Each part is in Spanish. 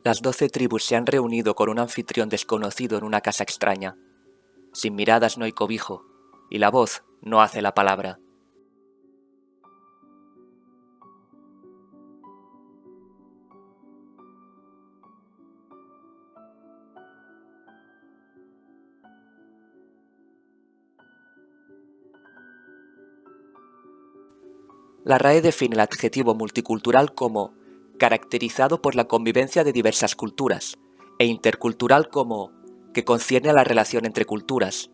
Las 12 tribus se han reunido con un anfitrión desconocido en una casa extraña. Sin miradas no hay cobijo, y la voz no hace la palabra. La RAE define el adjetivo multicultural como caracterizado por la convivencia de diversas culturas, e intercultural como que concierne a la relación entre culturas.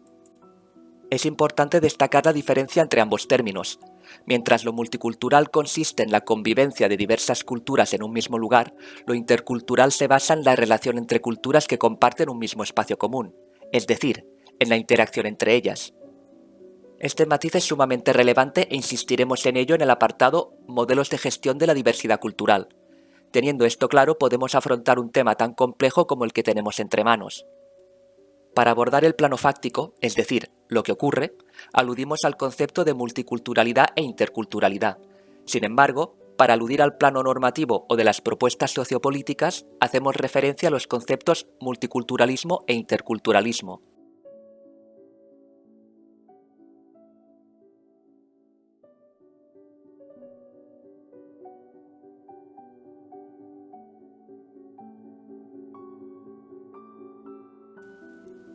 Es importante destacar la diferencia entre ambos términos. Mientras lo multicultural consiste en la convivencia de diversas culturas en un mismo lugar, lo intercultural se basa en la relación entre culturas que comparten un mismo espacio común, es decir, en la interacción entre ellas. Este matiz es sumamente relevante e insistiremos en ello en el apartado Modelos de gestión de la diversidad cultural. Teniendo esto claro, podemos afrontar un tema tan complejo como el que tenemos entre manos. Para abordar el plano fáctico, es decir, lo que ocurre, aludimos al concepto de multiculturalidad e interculturalidad. Sin embargo, para aludir al plano normativo o de las propuestas sociopolíticas, hacemos referencia a los conceptos multiculturalismo e interculturalismo.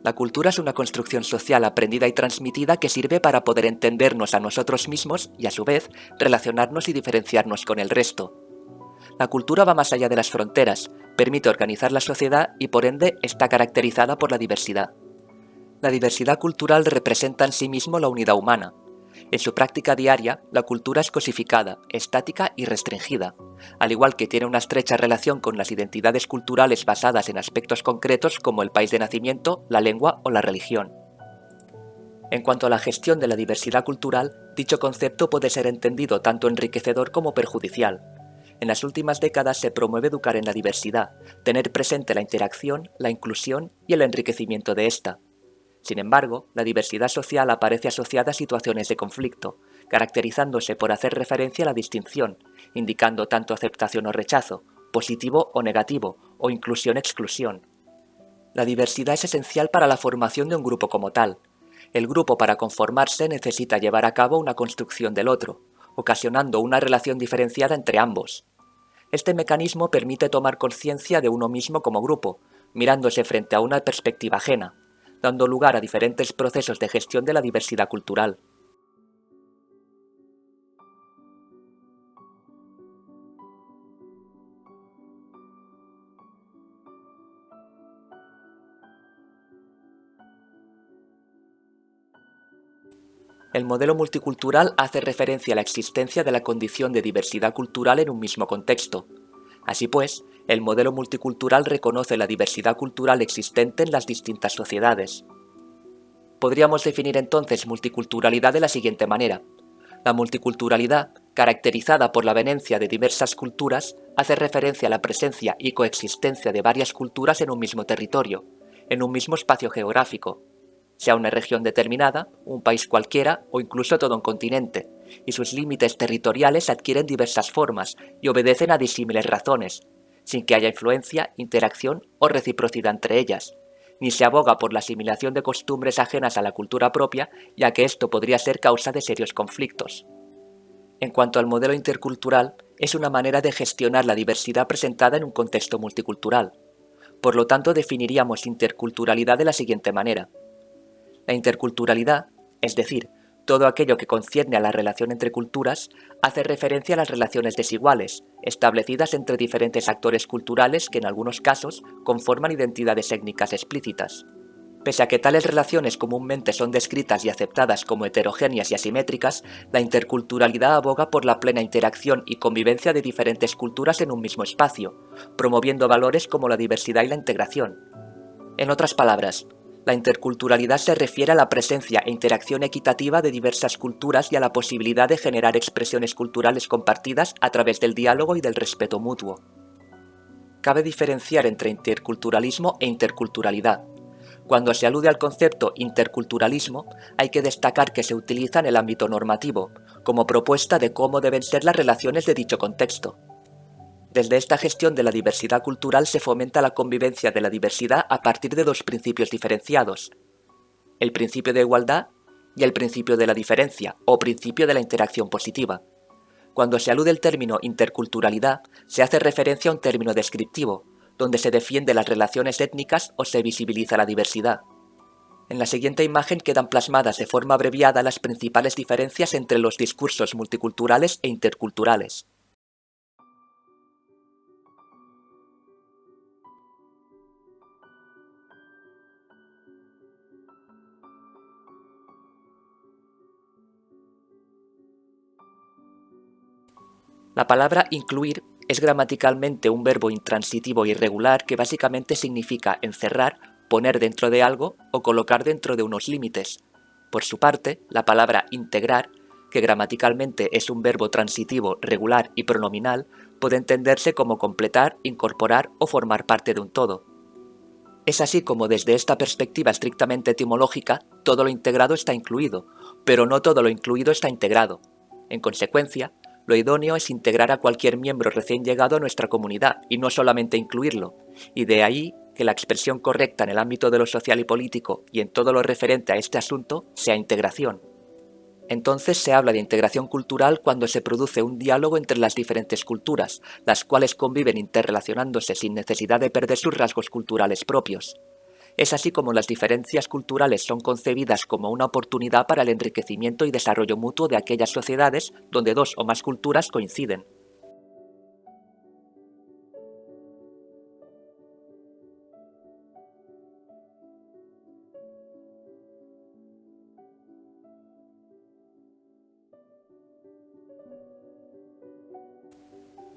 La cultura es una construcción social aprendida y transmitida que sirve para poder entendernos a nosotros mismos y, a su vez, relacionarnos y diferenciarnos con el resto. La cultura va más allá de las fronteras, permite organizar la sociedad y, por ende, está caracterizada por la diversidad. La diversidad cultural representa en sí mismo la unidad humana. En su práctica diaria, la cultura es cosificada, estática y restringida, al igual que tiene una estrecha relación con las identidades culturales basadas en aspectos concretos como el país de nacimiento, la lengua o la religión. En cuanto a la gestión de la diversidad cultural, dicho concepto puede ser entendido tanto enriquecedor como perjudicial. En las últimas décadas se promueve educar en la diversidad, tener presente la interacción, la inclusión y el enriquecimiento de esta. Sin embargo, la diversidad social aparece asociada a situaciones de conflicto, caracterizándose por hacer referencia a la distinción, indicando tanto aceptación o rechazo, positivo o negativo, o inclusión-exclusión. La diversidad es esencial para la formación de un grupo como tal. El grupo, para conformarse, necesita llevar a cabo una construcción del otro, ocasionando una relación diferenciada entre ambos. Este mecanismo permite tomar conciencia de uno mismo como grupo, mirándose frente a una perspectiva ajena, dando lugar a diferentes procesos de gestión de la diversidad cultural. El modelo multicultural hace referencia a la existencia de la condición de diversidad cultural en un mismo contexto. Así pues, el modelo multicultural reconoce la diversidad cultural existente en las distintas sociedades. Podríamos definir entonces multiculturalidad de la siguiente manera. La multiculturalidad, caracterizada por la venencia de diversas culturas, hace referencia a la presencia y coexistencia de varias culturas en un mismo territorio, en un mismo espacio geográfico, sea una región determinada, un país cualquiera o incluso todo un continente, y sus límites territoriales adquieren diversas formas y obedecen a disímiles razones, sin que haya influencia, interacción o reciprocidad entre ellas, ni se aboga por la asimilación de costumbres ajenas a la cultura propia, ya que esto podría ser causa de serios conflictos. En cuanto al modelo intercultural, es una manera de gestionar la diversidad presentada en un contexto multicultural. Por lo tanto, definiríamos interculturalidad de la siguiente manera. La interculturalidad, es decir, todo aquello que concierne a la relación entre culturas, hace referencia a las relaciones desiguales, establecidas entre diferentes actores culturales que en algunos casos conforman identidades étnicas explícitas. Pese a que tales relaciones comúnmente son descritas y aceptadas como heterogéneas y asimétricas, la interculturalidad aboga por la plena interacción y convivencia de diferentes culturas en un mismo espacio, promoviendo valores como la diversidad y la integración. En otras palabras, la interculturalidad se refiere a la presencia e interacción equitativa de diversas culturas y a la posibilidad de generar expresiones culturales compartidas a través del diálogo y del respeto mutuo. Cabe diferenciar entre interculturalismo e interculturalidad. Cuando se alude al concepto interculturalismo, hay que destacar que se utiliza en el ámbito normativo, como propuesta de cómo deben ser las relaciones de dicho contexto. Desde esta gestión de la diversidad cultural se fomenta la convivencia de la diversidad a partir de dos principios diferenciados: el principio de igualdad y el principio de la diferencia, o principio de la interacción positiva. Cuando se alude el término interculturalidad, se hace referencia a un término descriptivo, donde se defiende las relaciones étnicas o se visibiliza la diversidad. En la siguiente imagen quedan plasmadas de forma abreviada las principales diferencias entre los discursos multiculturales e interculturales. La palabra incluir es gramaticalmente un verbo intransitivo irregular que básicamente significa encerrar, poner dentro de algo o colocar dentro de unos límites. Por su parte, la palabra integrar, que gramaticalmente es un verbo transitivo, regular y pronominal, puede entenderse como completar, incorporar o formar parte de un todo. Es así como desde esta perspectiva estrictamente etimológica, todo lo integrado está incluido, pero no todo lo incluido está integrado. En consecuencia, lo idóneo es integrar a cualquier miembro recién llegado a nuestra comunidad y no solamente incluirlo, y de ahí que la expresión correcta en el ámbito de lo social y político y en todo lo referente a este asunto sea integración. Entonces se habla de integración cultural cuando se produce un diálogo entre las diferentes culturas, las cuales conviven interrelacionándose sin necesidad de perder sus rasgos culturales propios. Es así como las diferencias culturales son concebidas como una oportunidad para el enriquecimiento y desarrollo mutuo de aquellas sociedades donde dos o más culturas coinciden.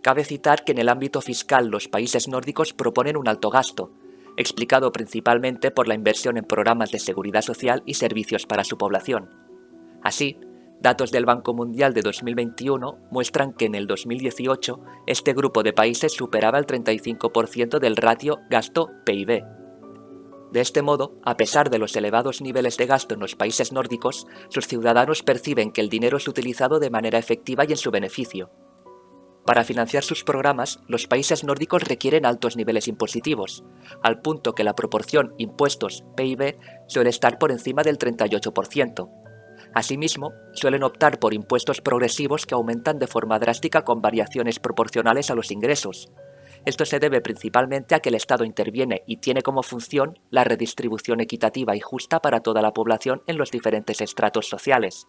Cabe citar que en el ámbito fiscal los países nórdicos proponen un alto gasto, explicado principalmente por la inversión en programas de seguridad social y servicios para su población. Así, datos del Banco Mundial de 2021 muestran que en el 2018 este grupo de países superaba el 35% del ratio gasto-PIB. De este modo, a pesar de los elevados niveles de gasto en los países nórdicos, sus ciudadanos perciben que el dinero es utilizado de manera efectiva y en su beneficio. Para financiar sus programas, los países nórdicos requieren altos niveles impositivos, al punto que la proporción impuestos-PIB suele estar por encima del 38%. Asimismo, suelen optar por impuestos progresivos que aumentan de forma drástica con variaciones proporcionales a los ingresos. Esto se debe principalmente a que el Estado interviene y tiene como función la redistribución equitativa y justa para toda la población en los diferentes estratos sociales.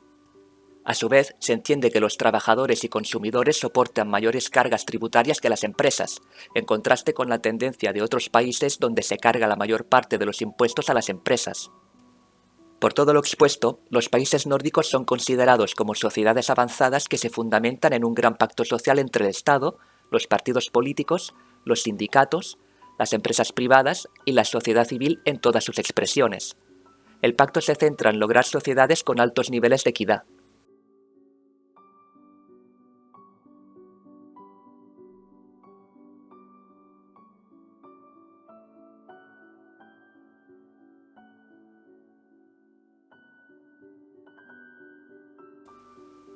A su vez, se entiende que los trabajadores y consumidores soportan mayores cargas tributarias que las empresas, en contraste con la tendencia de otros países donde se carga la mayor parte de los impuestos a las empresas. Por todo lo expuesto, los países nórdicos son considerados como sociedades avanzadas que se fundamentan en un gran pacto social entre el Estado, los partidos políticos, los sindicatos, las empresas privadas y la sociedad civil en todas sus expresiones. El pacto se centra en lograr sociedades con altos niveles de equidad.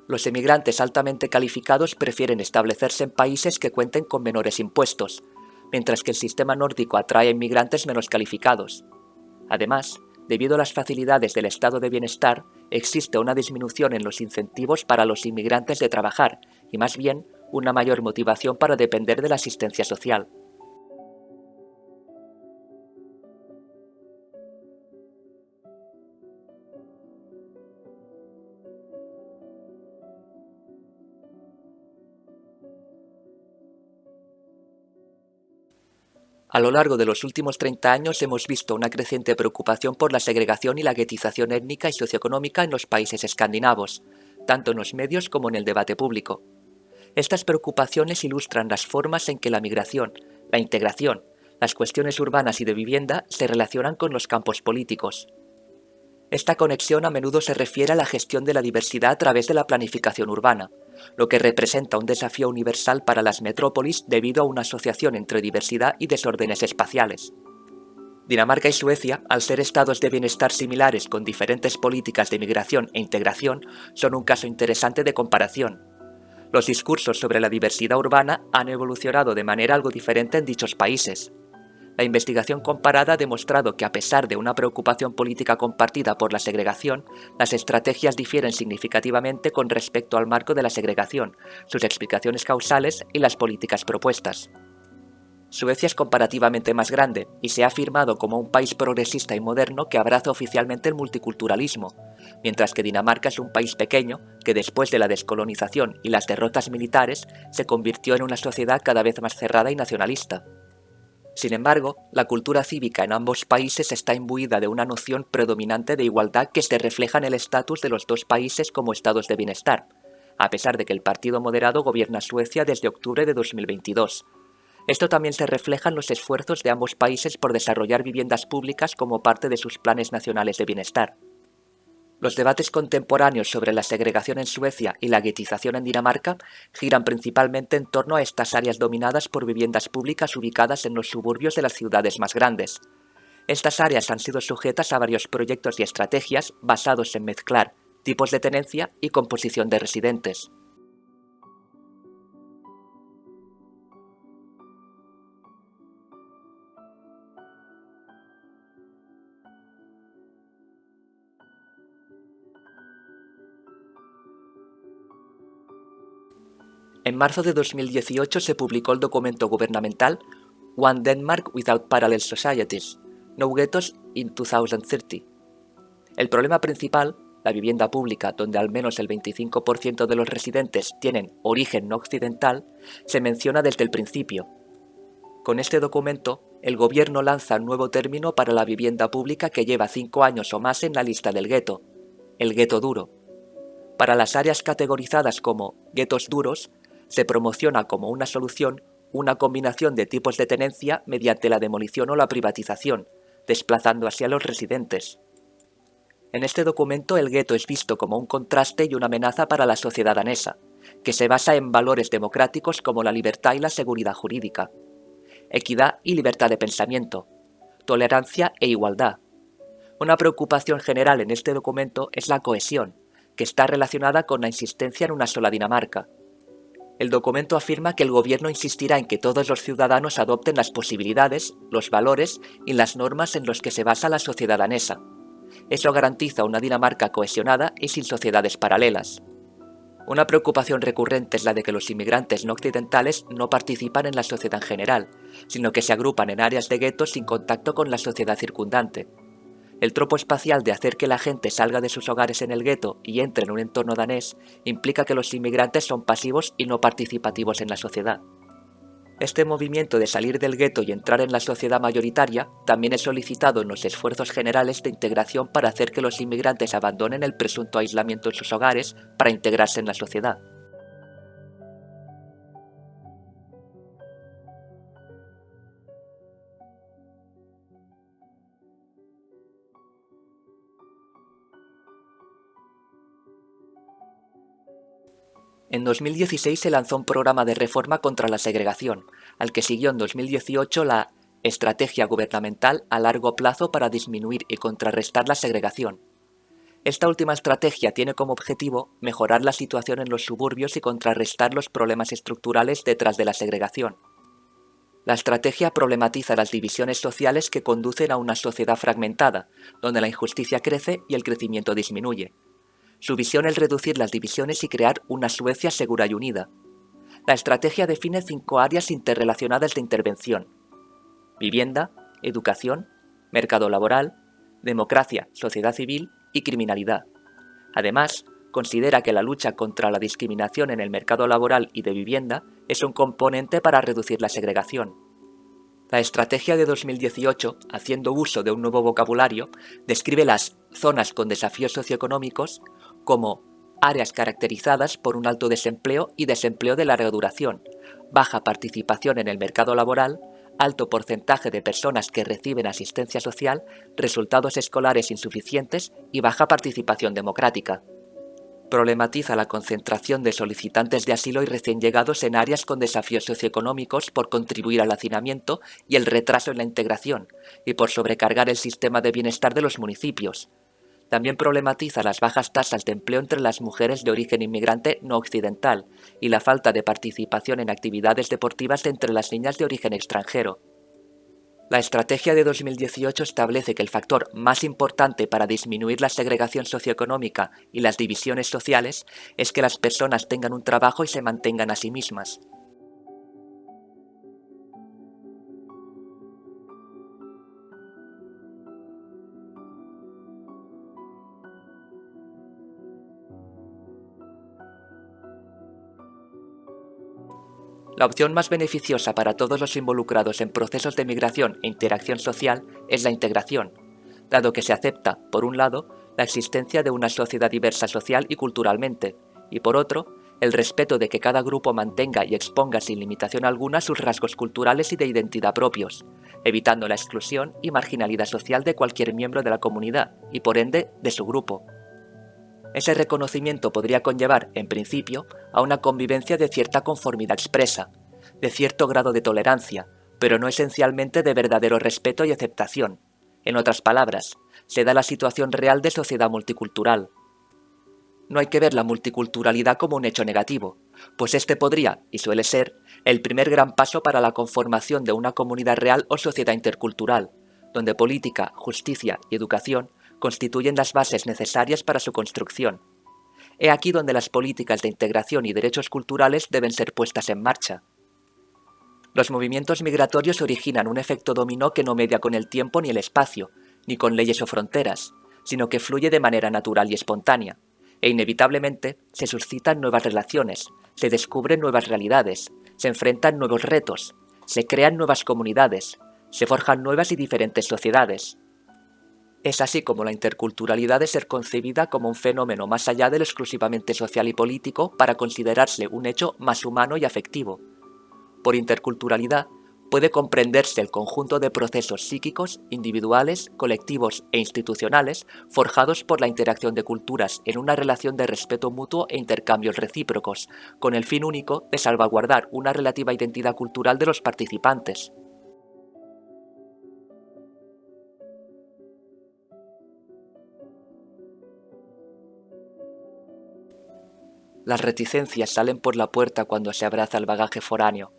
Los emigrantes altamente calificados prefieren establecerse en países que cuenten con menores impuestos, mientras que el sistema nórdico atrae a inmigrantes menos calificados. Además, debido a las facilidades del estado de bienestar, existe una disminución en los incentivos para los inmigrantes de trabajar y más bien una mayor motivación para depender de la asistencia social. A lo largo de los últimos 30 años hemos visto una creciente preocupación por la segregación y la guetización étnica y socioeconómica en los países escandinavos, tanto en los medios como en el debate público. Estas preocupaciones ilustran las formas en que la migración, la integración, las cuestiones urbanas y de vivienda se relacionan con los campos políticos. Esta conexión a menudo se refiere a la gestión de la diversidad a través de la planificación urbana, lo que representa un desafío universal para las metrópolis debido a una asociación entre diversidad y desórdenes espaciales. Dinamarca y Suecia, al ser estados de bienestar similares con diferentes políticas de migración e integración, son un caso interesante de comparación. Los discursos sobre la diversidad urbana han evolucionado de manera algo diferente en dichos países. La investigación comparada ha demostrado que a pesar de una preocupación política compartida por la segregación, las estrategias difieren significativamente con respecto al marco de la segregación, sus explicaciones causales y las políticas propuestas. Suecia es comparativamente más grande y se ha afirmado como un país progresista y moderno que abraza oficialmente el multiculturalismo, mientras que Dinamarca es un país pequeño que después de la descolonización y las derrotas militares se convirtió en una sociedad cada vez más cerrada y nacionalista. Sin embargo, la cultura cívica en ambos países está imbuida de una noción predominante de igualdad que se refleja en el estatus de los dos países como estados de bienestar, a pesar de que el Partido Moderado gobierna Suecia desde octubre de 2022. Esto también se refleja en los esfuerzos de ambos países por desarrollar viviendas públicas como parte de sus planes nacionales de bienestar. Los debates contemporáneos sobre la segregación en Suecia y la guetización en Dinamarca giran principalmente en torno a estas áreas dominadas por viviendas públicas ubicadas en los suburbios de las ciudades más grandes. Estas áreas han sido sujetas a varios proyectos y estrategias basados en mezclar tipos de tenencia y composición de residentes. En marzo de 2018 se publicó el documento gubernamental One Denmark Without Parallel Societies, No Ghettos in 2030. El problema principal, la vivienda pública donde al menos el 25% de los residentes tienen origen no occidental, se menciona desde el principio. Con este documento, el gobierno lanza un nuevo término para la vivienda pública que lleva 5 años o más en la lista del gueto, el gueto duro. Para las áreas categorizadas como guetos duros, se promociona como una solución una combinación de tipos de tenencia mediante la demolición o la privatización, desplazando así a los residentes. En este documento el gueto es visto como un contraste y una amenaza para la sociedad danesa, que se basa en valores democráticos como la libertad y la seguridad jurídica, equidad y libertad de pensamiento, tolerancia e igualdad. Una preocupación general en este documento es la cohesión, que está relacionada con la insistencia en una sola Dinamarca. El documento afirma que el gobierno insistirá en que todos los ciudadanos adopten las posibilidades, los valores y las normas en los que se basa la sociedad danesa. Eso garantiza una Dinamarca cohesionada y sin sociedades paralelas. Una preocupación recurrente es la de que los inmigrantes no occidentales no participan en la sociedad en general, sino que se agrupan en áreas de guetos sin contacto con la sociedad circundante. El tropo espacial de hacer que la gente salga de sus hogares en el gueto y entre en un entorno danés implica que los inmigrantes son pasivos y no participativos en la sociedad. Este movimiento de salir del gueto y entrar en la sociedad mayoritaria también es solicitado en los esfuerzos generales de integración para hacer que los inmigrantes abandonen el presunto aislamiento en sus hogares para integrarse en la sociedad. En 2016 se lanzó un programa de reforma contra la segregación, al que siguió en 2018 la Estrategia Gubernamental a Largo Plazo para Disminuir y Contrarrestar la Segregación. Esta última estrategia tiene como objetivo mejorar la situación en los suburbios y contrarrestar los problemas estructurales detrás de la segregación. La estrategia problematiza las divisiones sociales que conducen a una sociedad fragmentada, donde la injusticia crece y el crecimiento disminuye. Su visión es reducir las divisiones y crear una Suecia segura y unida. La estrategia define 5 áreas interrelacionadas de intervención: vivienda, educación, mercado laboral, democracia, sociedad civil y criminalidad. Además, considera que la lucha contra la discriminación en el mercado laboral y de vivienda es un componente para reducir la segregación. La estrategia de 2018, haciendo uso de un nuevo vocabulario, describe las zonas con desafíos socioeconómicos como áreas caracterizadas por un alto desempleo y desempleo de larga duración, baja participación en el mercado laboral, alto porcentaje de personas que reciben asistencia social, resultados escolares insuficientes y baja participación democrática. Problematiza la concentración de solicitantes de asilo y recién llegados en áreas con desafíos socioeconómicos por contribuir al hacinamiento y el retraso en la integración, y por sobrecargar el sistema de bienestar de los municipios. También problematiza las bajas tasas de empleo entre las mujeres de origen inmigrante no occidental y la falta de participación en actividades deportivas entre las niñas de origen extranjero. La estrategia de 2018 establece que el factor más importante para disminuir la segregación socioeconómica y las divisiones sociales es que las personas tengan un trabajo y se mantengan a sí mismas. La opción más beneficiosa para todos los involucrados en procesos de migración e interacción social es la integración, dado que se acepta, por un lado, la existencia de una sociedad diversa social y culturalmente, y por otro, el respeto de que cada grupo mantenga y exponga sin limitación alguna sus rasgos culturales y de identidad propios, evitando la exclusión y marginalidad social de cualquier miembro de la comunidad y por ende de su grupo. Ese reconocimiento podría conllevar, en principio, a una convivencia de cierta conformidad expresa, de cierto grado de tolerancia, pero no esencialmente de verdadero respeto y aceptación. En otras palabras, se da la situación real de sociedad multicultural. No hay que ver la multiculturalidad como un hecho negativo, pues este podría, y suele ser, el primer gran paso para la conformación de una comunidad real o sociedad intercultural, donde política, justicia y educación constituyen las bases necesarias para su construcción. He aquí donde las políticas de integración y derechos culturales deben ser puestas en marcha. Los movimientos migratorios originan un efecto dominó que no media con el tiempo ni el espacio, ni con leyes o fronteras, sino que fluye de manera natural y espontánea, e inevitablemente se suscitan nuevas relaciones, se descubren nuevas realidades, se enfrentan nuevos retos, se crean nuevas comunidades, se forjan nuevas y diferentes sociedades. Es así como la interculturalidad debe ser concebida como un fenómeno más allá de lo exclusivamente social y político para considerarse un hecho más humano y afectivo. Por interculturalidad puede comprenderse el conjunto de procesos psíquicos, individuales, colectivos e institucionales forjados por la interacción de culturas en una relación de respeto mutuo e intercambios recíprocos, con el fin único de salvaguardar una relativa identidad cultural de los participantes. Las reticencias salen por la puerta cuando se abraza el bagaje foráneo.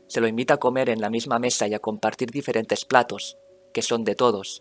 Se lo invita a comer en la misma mesa y a compartir diferentes platos, que son de todos,